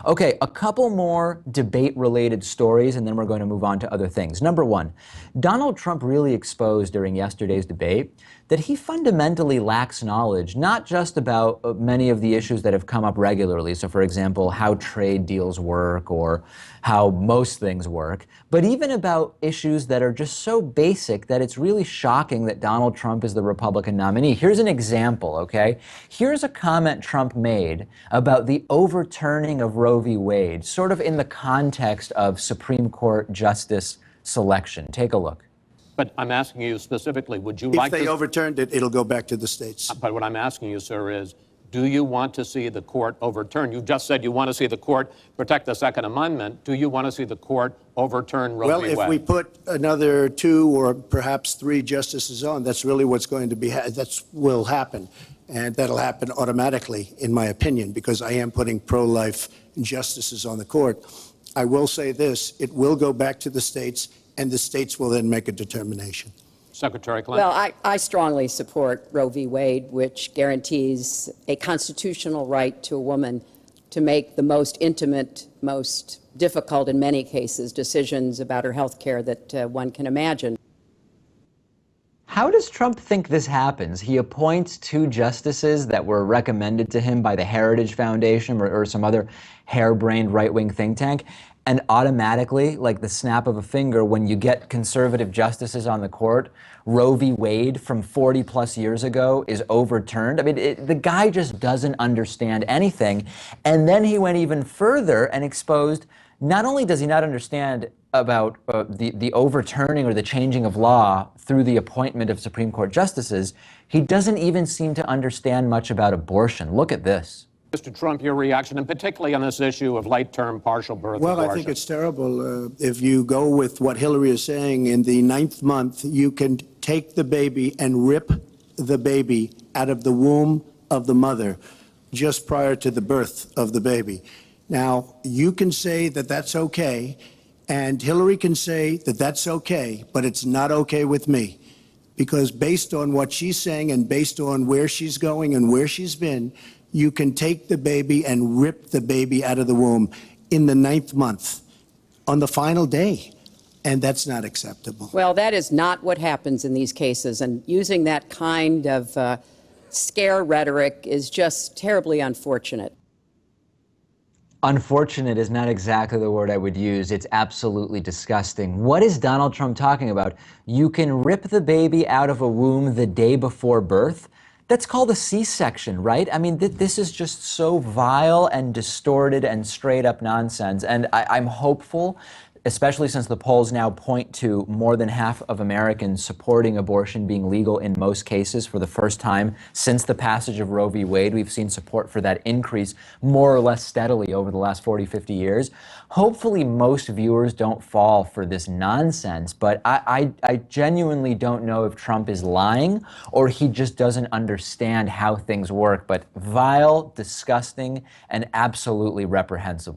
Okay, a couple more debate-related stories, and then we're going to move on to other things. Number one, Donald Trump really exposed during yesterday's debate that he fundamentally lacks knowledge, not just about many of the issues that have come up regularly. So, for example, how trade deals work or how most things work, but even about issues that are just so basic that it's really shocking that Donald Trump is the Republican nominee. Here's an example, okay? Here's a comment Trump made about the overturning of Roe v. Wade, sort of in the context of Supreme Court justice selection. Take a look. But I'm asking you specifically, would you like to... If they overturned it, it'll go back to the states. But what I'm asking you, sir, is do you want to see the court overturn? You just said you want to see the court protect the Second Amendment. Do you want to see the court overturn Roe v. Wade? Well, if we put another 2 or perhaps 3 justices on, that's really what's going to be, that will happen. And that'll happen automatically, in my opinion, because I am putting pro-life justices on the court. I will say this, it will go back to the states, and the states will then make a determination. Secretary Clinton. Well, I strongly support Roe v. Wade, which guarantees a constitutional right to a woman to make the most intimate, most difficult in many cases, decisions about her health care that one can imagine. How does Trump think this happens? He appoints 2 justices that were recommended to him by the Heritage Foundation or some other harebrained right-wing think tank, and automatically, like the snap of a finger, when you get conservative justices on the court, Roe v. Wade from 40 plus years ago is overturned. I mean, the guy just doesn't understand anything. And then he went even further and exposed, not only does he not understand about the overturning or the changing of law through the appointment of Supreme Court justices, he doesn't even seem to understand much about abortion. Look at this. Mr. Trump, your reaction, and particularly on this issue of late-term partial birth abortion. Well, I think it's terrible. If you go with what Hillary is saying, in the 9th month, you can take the baby and rip the baby out of the womb of the mother just prior to the birth of the baby. Now, you can say that that's okay, and Hillary can say that that's okay, but it's not okay with me. Because based on what she's saying and based on where she's going and where she's been, you can take the baby and rip the baby out of the womb in the 9th month on the final day. And that's not acceptable. Well, that is not what happens in these cases. And using that kind of scare rhetoric is just terribly unfortunate. Unfortunate is not exactly the word I would use. It's absolutely disgusting. What is Donald Trump talking about? You can rip the baby out of a womb the day before birth? That's called a C-section, right? I mean, this is just so vile and distorted and straight up nonsense. And I'm hopeful, especially since the polls now point to more than half of Americans supporting abortion being legal in most cases for the first time since the passage of Roe v. Wade. We've seen support for that increase more or less steadily over the last 40, 50 years. Hopefully most viewers don't fall for this nonsense, but I genuinely don't know if Trump is lying or he just doesn't understand how things work, but vile, disgusting, and absolutely reprehensible.